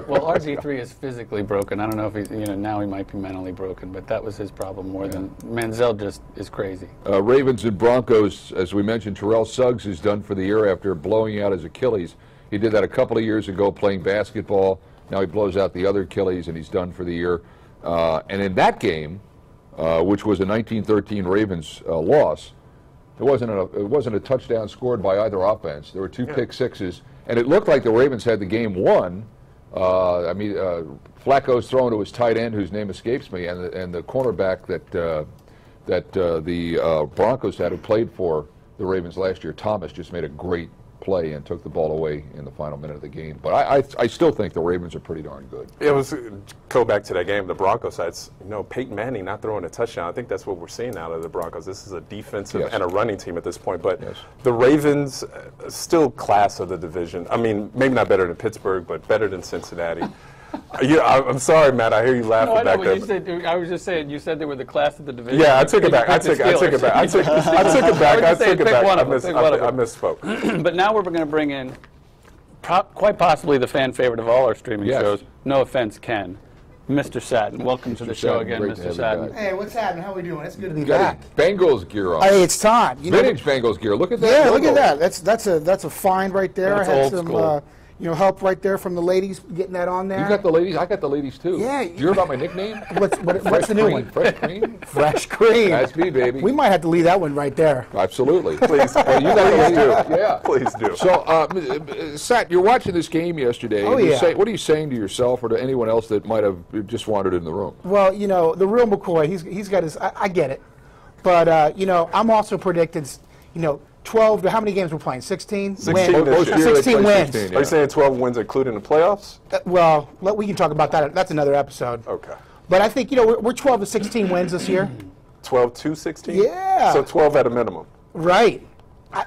Well, RG3 is physically broken. I don't know if he's, now he might be mentally broken, but that was his problem more than Manziel just is crazy. Ravens and Broncos, as we mentioned, Terrell Suggs is done for the year after blowing out his Achilles. He did that a couple of years ago playing basketball. Now he blows out the other Achilles and he's done for the year. And in that game, which was a 1913 Ravens loss, it wasn't a touchdown scored by either offense. There were 2 pick sixes, and it looked like the Ravens had the game won. Flacco's throwing to his tight end, whose name escapes me, and the cornerback that the Broncos had, who played for the Ravens last year, Thomas, just made a great play and took the ball away in the final minute of the game. But I still think the Ravens are pretty darn good. It was, go back to that game, the Broncos had, Peyton Manning not throwing a touchdown. I think that's what we're seeing out of the Broncos. This is a defensive and a running team at this point. But the Ravens, still class of the division. I mean, maybe not better than Pittsburgh, but better than Cincinnati. I'm sorry, Matt. I hear you laughing back there. I was just saying, you said they were the class of the division. Yeah, I took it back. I took it back. I misspoke. But now we're going to bring in quite possibly the fan favorite of all our streaming shows. No offense, Ken. Mr. Satin, welcome to the show Satin, again, great to have Mr. you Satin. back. Hey, what's happening? How we doing? It's good to be You got back. his Bengals gear on. Hey, it's time. You know, Vintage Bengals gear. Look at that. yeah, look logo. at that. That's a find right there. That's I had old some school. help right there from the ladies getting that on there. You got the ladies. I got the ladies too. Yeah. Did you hear about my nickname? What's Fresh the new cream, one? Fresh cream. Fresh cream. That's me, baby. We might have to leave that one right there. Absolutely. Please, Well, you got the please ladies. do. Yeah. Please do. So, Sat, you're watching this game yesterday. Oh, and yeah. what are you saying to yourself or to anyone else that might have just wandered in the room? Well, the real McCoy, he's got his. I get it, but I'm also predicting, 12. How many games we're playing? 16. 16 Wins. this year. 16 wins. 16, Are you saying 12 wins including the playoffs? Well, we can talk about that. That's another episode. Okay. But I think we're 12 to 16 wins this year. 12 to 16? Yeah. So 12 at a minimum. Right.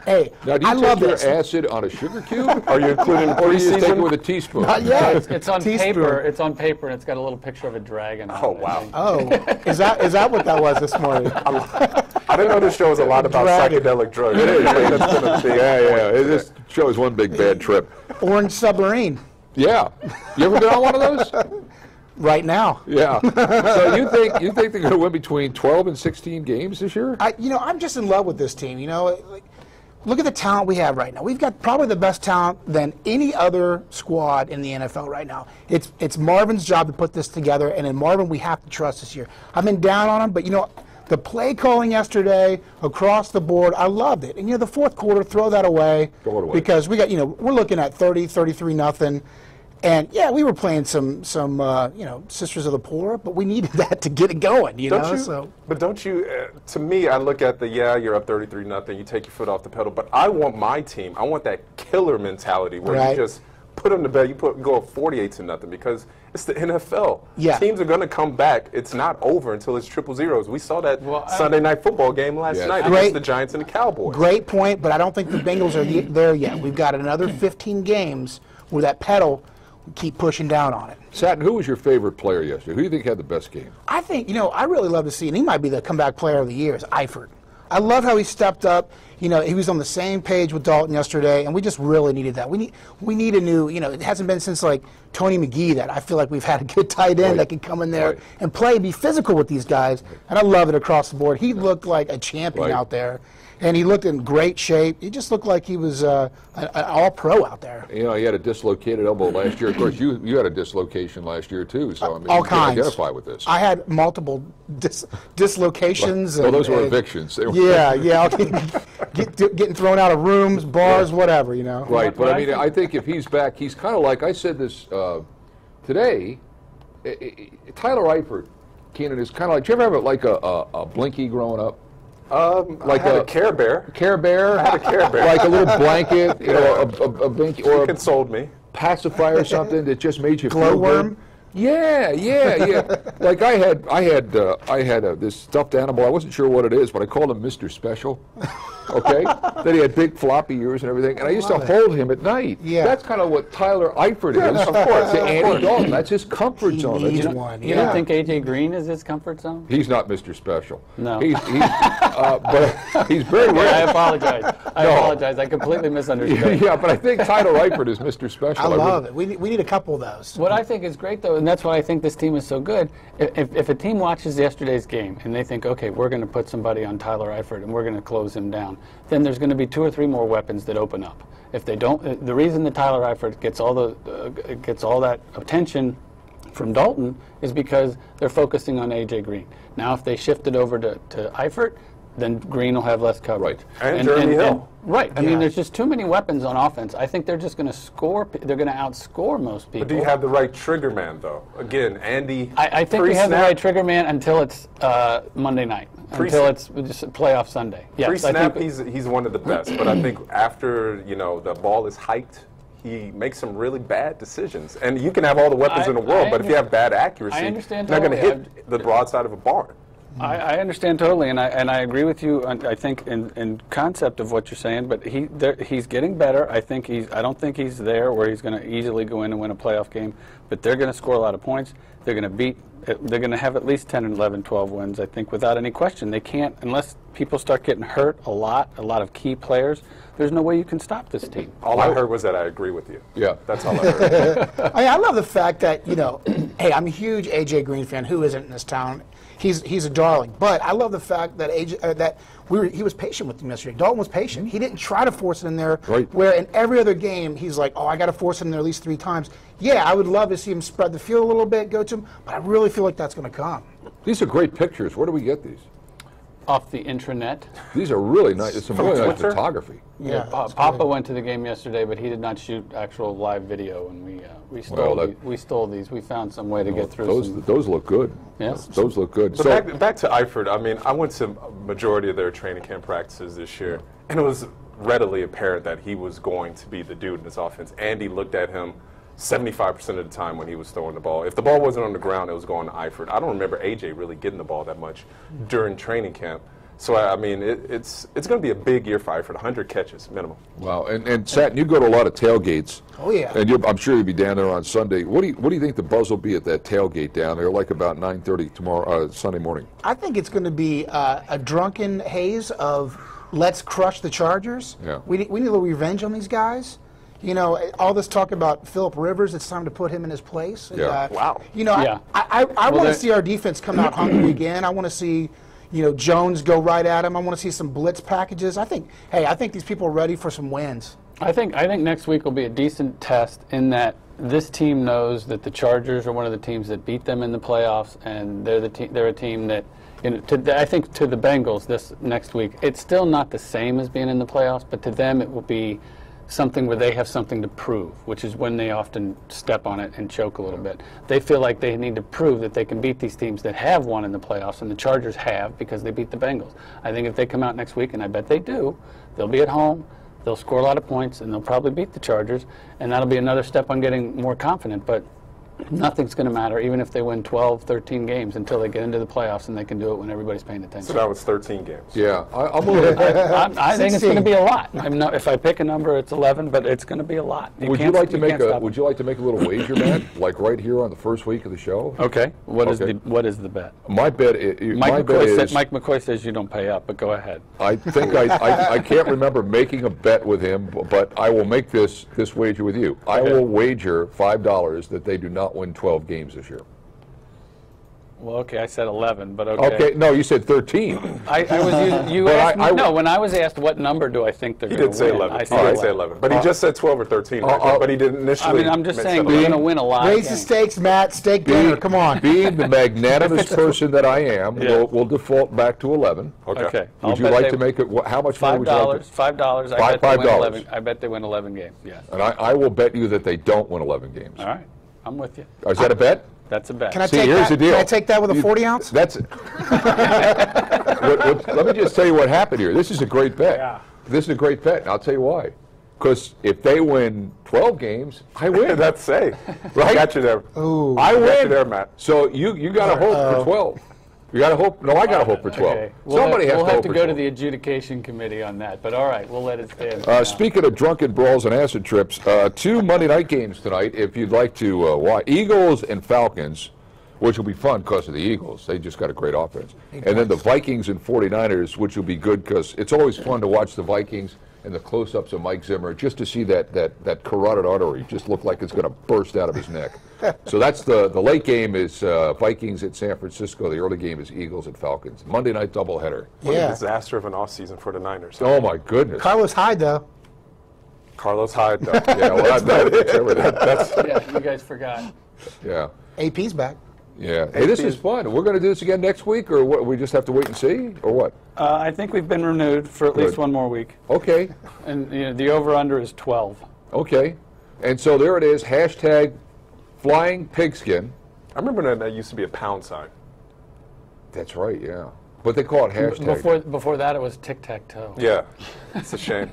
Hey, Now, do you I love take your this. acid on a sugar cube? Are you including Or do you just take it preseason? with a teaspoon? Not yet. It's on Teaspoon. paper. It's on paper, and it's got a little picture of a dragon on Oh, it. I wow. think. Oh, is that what that was this morning? I didn't know this show was a lot about Dragon. psychedelic drugs. It is. That's been a big Yeah. This show is one big bad trip. Orange submarine. Yeah. You ever been on one of those? Right now. Yeah. So you think they're going to win between 12 and 16 games this year? I'm just in love with this team. Look at the talent we have right now. We've got probably the best talent than any other squad in the NFL right now. It's Marvin's job to put this together, and in Marvin we have to trust this year. I've been down on him, but the play calling yesterday across the board, I loved it. And the fourth quarter, throw that away. Throw it away. Because we got we're looking at 30, 33-0. And yeah, we were playing some Sisters of the Poor, but we needed that to get it going, Don't you? So But don't you? To me, I look at you're up 33-0. You take your foot off the pedal. But I want my team. I want that killer mentality where Right. you just put them to bed. You go up 48-0 because it's the NFL. Yeah. Teams are going to come back. It's not over until it's 0-0s. We saw that Sunday night football game last Yes. night Great. against the Giants and the Cowboys. great point, but I don't think the Bengals are there yet. We've got another 15 games where that pedal we keep pushing down on it. Satin, who was your favorite player yesterday? Who do you think had the best game? I think, I really love to see, and he might be the comeback player of the year, is Eifert. I love how he stepped up. He was on the same page with Dalton yesterday, and we just really needed that. We need a new, it hasn't been since like Tony McGee that I feel like we've had a good tight end that can come in there and play, be physical with these guys, and I love it across the board. He looked like a champion out there, and he looked in great shape. He just looked like he was an all-pro out there. He had a dislocated elbow last year. Of course, you had a dislocation last year too. So I mean, All you can kinds. identify with this. I had multiple dislocations. Well, and, those were and- evictions. They were- Yeah, getting thrown out of rooms, bars, whatever, Right, but I mean, I think if he's back, he's kind of like I said this today. Tyler Eifert, Keenan, is kind of like. Did you ever have like a Blinky growing up? Like a Care Bear. Care Bear, a Care Bear. like a little blanket, a Blinky or a Consoled me. pacifier or something that just made you feel Glowworm? good. Yeah. Like I had this stuffed animal. I wasn't sure what it is, but I called him Mr. Special. Okay, then he had big floppy ears and everything, and I used to hold him at night. Yeah. That's kind of what Tyler Eifert is, of course. To Andy Dalton, that's his comfort zone. needs That's- one. You don't think A.J. Green is his comfort zone? He's not Mr. Special. No. But he's very I rare. apologize. I apologize. I completely misunderstood. Yeah, but I think Tyler Eifert is Mr. Special. I love it. We need a couple of those. What I think is great, though, and that's why I think this team is so good, if a team watches yesterday's game and they think, okay, we're going to put somebody on Tyler Eifert and we're going to close him down, then there's going to be 2 or 3 more weapons that open up. If they don't, the reason that Tyler Eifert gets all that attention from Dalton is because they're focusing on A.J. Green. Now, if they shift it over to Eifert, then Green will have less coverage. Right. And Jeremy Hill. Right. I Yeah. mean, there's just too many weapons on offense. I think they're just going to score. They're going to outscore most people. But do you have the right trigger man, though? Again, Andy. I think we have the right trigger man until it's Monday night, until it's just playoff Sunday. Yes, Pre-snap, he's one of the best. But I think after the ball is hiked, he makes some really bad decisions. And you can have all the weapons in the world, but if you have bad accuracy, you're understand not going to totally. hit the broadside of a barn. I understand totally, and I agree with you. I think in concept of what you're saying, but he's getting better. I don't think he's there where he's going to easily go in and win a playoff game, but they're going to score a lot of points. They're going to have at least 10 and 11, 12 wins. I think without any question. They can't unless people start getting hurt a lot of key players, there's no way you can stop this team. All I heard was that I agree with you. Yeah. That's all I heard. I love the fact that, hey, I'm a huge A.J. Green fan. Who isn't in this town? He's a darling. But I love the fact that he was patient with him yesterday. Dalton was patient. He didn't try to force it in there. Right. Where in every other game, he's like, oh, I got to force it in there at least 3 times. Yeah, I would love to see him spread the field a little bit, go to him, but I really feel like that's going to come. These are great pictures. Where do we get these? Off the intranet. These are really nice. It's some really nice photography. Yeah, Papa went to the game yesterday, but he did not shoot actual live video, and we stole these. We found some way to get through. Those look good. Yes. Those look good. But So back to Eifert, I mean, I went to a majority of their training camp practices this year, and it was readily apparent that he was going to be the dude in this offense. Andy looked at him 75% of the time when he was throwing the ball. If the ball wasn't on the ground, it was going to Eifert. I don't remember AJ really getting the ball that much during training camp. So, I mean, it's going to be a big year for Eifert, 100 catches minimum. wow, and Satin, you go to a lot of tailgates. Oh, yeah. And I'm sure you'll be down there on Sunday. What do you think the buzz will be at that tailgate down there, like about 9:30 tomorrow, Sunday morning? I think it's going to be a drunken haze of let's crush the Chargers. Yeah. We need a little revenge on these guys. All this talk about Phillip Rivers, it's time to put him in his place. And, Yeah. Wow. Yeah. I want to see our defense come out hungry again. I want to see, Jones go right at him. I want to see some blitz packages. I think these people are ready for some wins. I think next week will be a decent test in that this team knows that the Chargers are one of the teams that beat them in the playoffs, and they're a team that, I think to the Bengals this next week, it's still not the same as being in the playoffs, but to them it will be something where they have something to prove, which is when they often step on it and choke a little bit. They feel like they need to prove that they can beat these teams that have won in the playoffs, and the Chargers have because they beat the Bengals. I think if they come out next week, and I bet they do, they'll be at home, they'll score a lot of points, and they'll probably beat the Chargers, and that'll be another step on getting more confident. But nothing's going to matter, even if they win 12, 13 games until they get into the playoffs, and they can do it when everybody's paying attention. So that was 13 games. Yeah, I'm willing I think it's going to be a lot. If I pick a number, it's 11, but it's going to be a lot. Would you like to make a little wager bet, like right here on the first week of the show? Okay. What is the bet? My bet is Mike McCoy says you don't pay up, but go ahead. I think I can't remember making a bet with him, but I will make this wager with you. I will wager $5 that they do not win 12 games this year. Well, okay, I said 11, but okay. Okay, no, you said 13. I was you asked me, no, when I was asked what number do I think they're going to win, He did say 11. I He said did say 11. But he just said 12 or 13. But he didn't initially. I'm just saying they're going to win a lot. Raise the stakes, Matt. Steak dinner. Come on. Being the magnanimous person that I am, we'll default back to 11. Okay. Would you like to make it? How much money would you like to? $5. $5. I bet they win 11 games. Yes. And I will bet you that they don't win 11 games. All right. I'm with you. Is that a bet? That's a bet. Can I See, take here's that? the deal. Can I take that with a 40 ounce? That's it. Let me just tell you what happened here. This is a great bet. Yeah. This is a great bet, and I'll tell you why. Because if they win 12 games, I win. That's safe. Right? I got you there. Ooh. I Got you win. there, Matt. So you got to hope for 12. You got to hope. No, I got to hope for 12. Okay. Somebody we'll has have to to hope go for to 12. the adjudication committee on that, but all right, we'll let it stand. Speaking of drunken brawls and acid trips, 2 Monday night games tonight. If you'd like to watch Eagles and Falcons, which will be fun because of the Eagles. They just got a great offense. And then the Vikings and 49ers, which will be good because it's always fun to watch the Vikings and the close-ups of Mike Zimmer just to see that carotid artery just look like it's going to burst out of his neck. So that's the late game is Vikings at San Francisco. The early game is Eagles at Falcons. Monday night doubleheader. What a Yeah. disaster of an offseason for the Niners. Oh, my goodness. Carlos Hyde, though. Carlos Hyde, though. Yeah, well, that's everything. Yeah, you guys forgot. Yeah. AP's back. Yeah. Hey, this is fun. We're going to do this again next week, or what? We just have to wait and see, or what? I think we've been renewed for at least one more week, Okay. and the over/under is 12. Okay. And so there it is. Hashtag Flying Pigskin. I remember that used to be a pound sign. That's right, yeah. But they call it hashtag. Before that, it was tic-tac-toe. Yeah. It's a shame.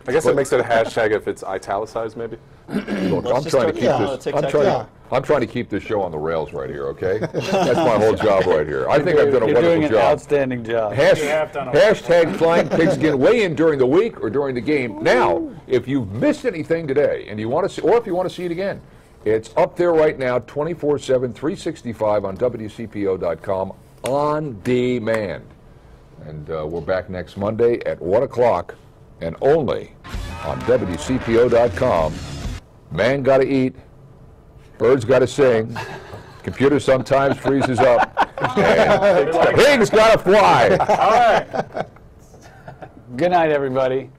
I guess it makes it a hashtag if it's italicized, maybe. Look, I'm just trying to start- keep yeah, this. tic-tac-toe. I'm trying to keep this show on the rails right here. Okay, that's my whole job right here. I think I've done a You're wonderful doing an job. outstanding job. have done a Hashtag Flying Pigskin. Weigh in during the week or during the game. Now, if you've missed anything today and you want to see, or if you want to see it again, it's up there right now, 24/7, 365 on WCPO.com on demand. And we're back next Monday at 1 o'clock and only on WCPO.com. Man gotta eat, birds gotta sing, computer sometimes freezes up, and pigs gotta fly. All right. Good night, everybody.